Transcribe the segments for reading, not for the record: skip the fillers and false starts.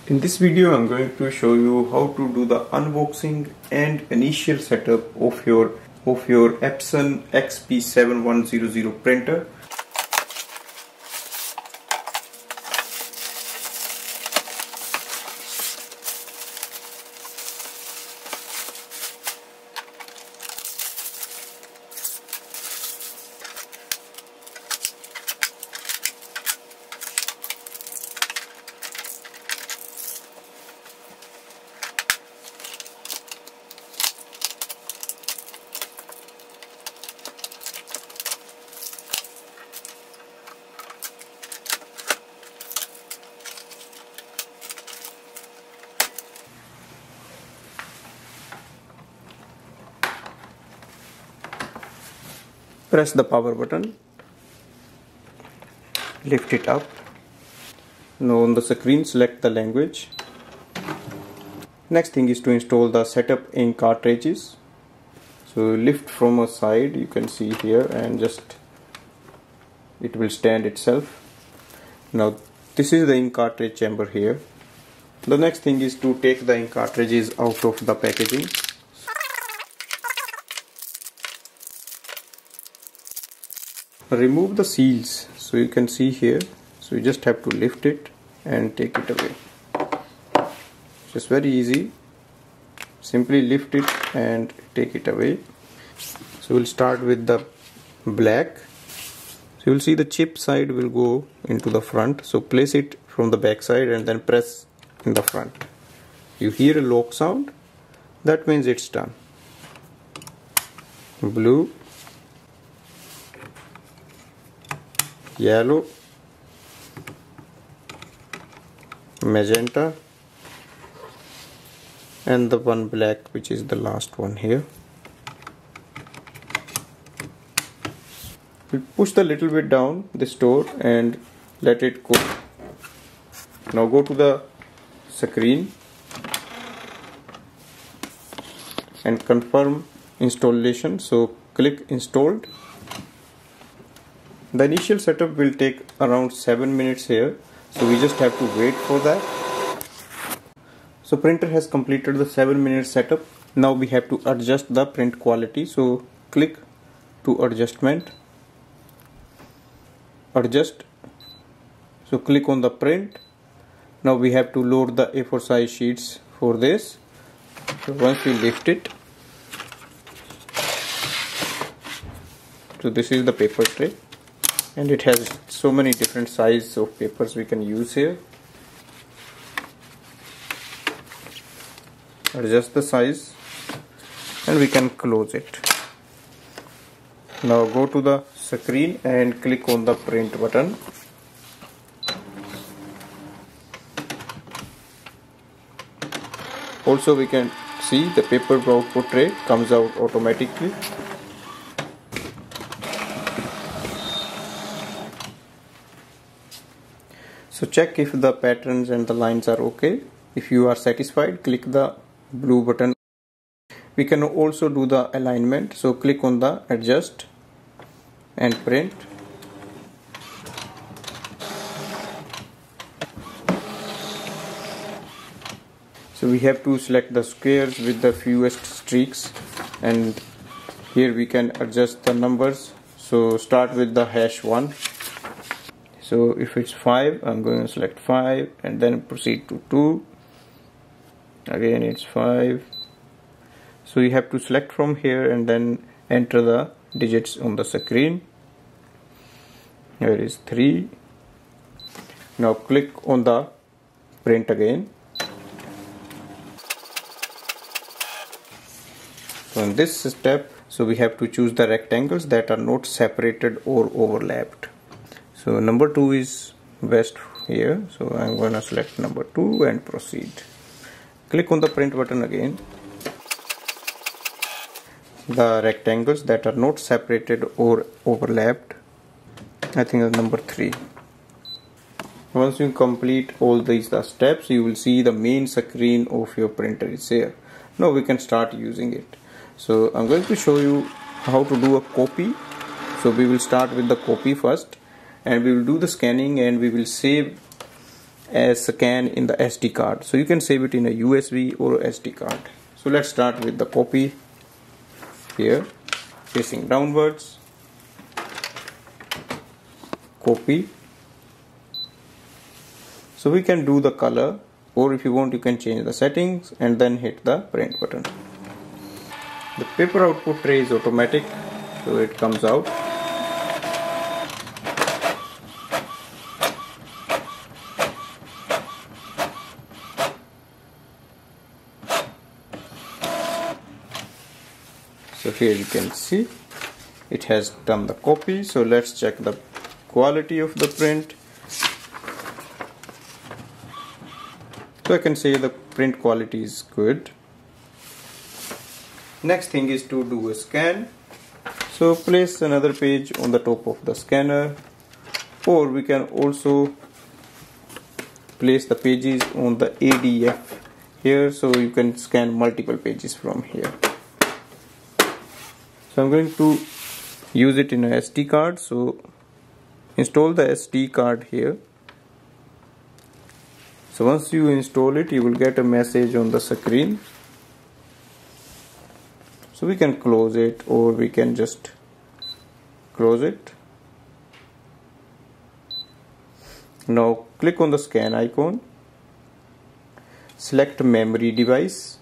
In this video I'm going to show you how to do the unboxing and initial setup of your Epson XP-7100 printer. Press the power button, lift it up. Now on the screen select the language. Next thing is to install the setup in cartridges. So lift from a side, you can see here, and just it will stand itself. Now this is the ink cartridge chamber here. The next thing is to take the ink cartridges out of the packaging. Remove the seals, so you can see here, so you just have to lift it and take it away. Just very easy, simply lift it and take it away. So we'll start with the black. So you'll see the chip side will go into the front, so place it from the back side and then press in the front. You hear a lock sound, that means it's done. Blue, yellow, magenta, and the one black, which is the last one here. We push the little bit down this door and let it go. Now go to the screen and confirm installation. So click installed. The initial setup will take around 7 minutes here, so we just have to wait for that. So printer has completed the 7-minute setup. Now we have to adjust the print quality, so click to adjustment, adjust. So click on the print. Now we have to load the A4 size sheets for this. So once we lift it, so this is the paper tray. And it has so many different sizes of papers we can use here. Adjust the size and we can close it. Now go to the screen and click on the print button. Also we can see the paper output tray comes out automatically. So check if the patterns and the lines are okay. If you are satisfied, click the blue button. We can also do the alignment, so click on the adjust and print. So we have to select the squares with the fewest streaks, and here we can adjust the numbers. So start with the #1. So if it's 5, I'm going to select 5 and then proceed to 2. Again it's 5. So you have to select from here and then enter the digits on the screen. Here is 3. Now click on the print again. So in this step, so we have to choose the rectangles that are not separated or overlapped. So number 2 is best here, so I'm going to select number 2 and proceed. Click on the print button again. The rectangles that are not separated or overlapped, I think is number 3. Once you complete all these steps, you will see the main screen of your printer is here. Now we can start using it. So I'm going to show you how to do a copy. So we will start with the copy first, and we will do the scanning and we will save as scan in the SD card. So you can save it in a USB or SD card. So let's start with the copy. Here, facing downwards, copy. So we can do the color, or if you want you can change the settings and then hit the print button. The paper output tray is automatic, so it comes out. So here you can see it has done the copy. So let's check the quality of the print. So I can say the print quality is good. Next thing is to do a scan. So place another page on the top of the scanner, or we can also place the pages on the ADF here, so you can scan multiple pages from here. So I'm going to use it in a SD card. So install the SD card here. So once you install it, you will get a message on the screen. So we can close it, or we can just close it. Now click on the scan icon, select memory device,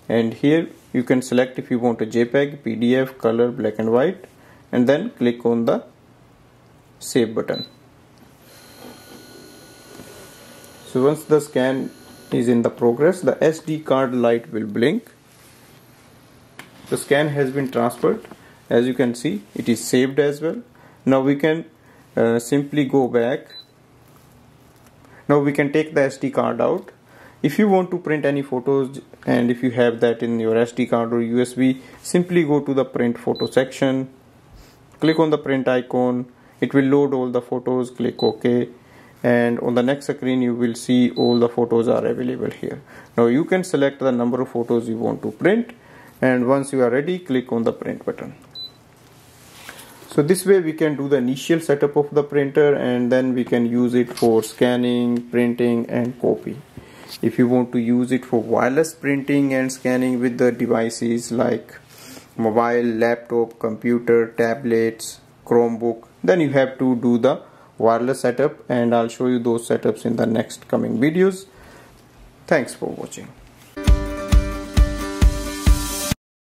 and here you can select if you want a JPEG, PDF, color, black and white, and then click on the save button. So once the scan is in the progress, the SD card light will blink. The scan has been transferred. As you can see, it is saved as well. Now we can simply go back. Now we can take the SD card out. If you want to print any photos, and if you have that in your SD card or USB, simply go to the print photo section, click on the print icon, it will load all the photos, click OK, and on the next screen you will see all the photos are available here. Now you can select the number of photos you want to print, and once you are ready, click on the print button. So this way we can do the initial setup of the printer, and then we can use it for scanning, printing and copy. If you want to use it for wireless printing and scanning with the devices like mobile, laptop, computer, tablets, Chromebook, then you have to do the wireless setup, and I'll show you those setups in the next coming videos. Thanks for watching.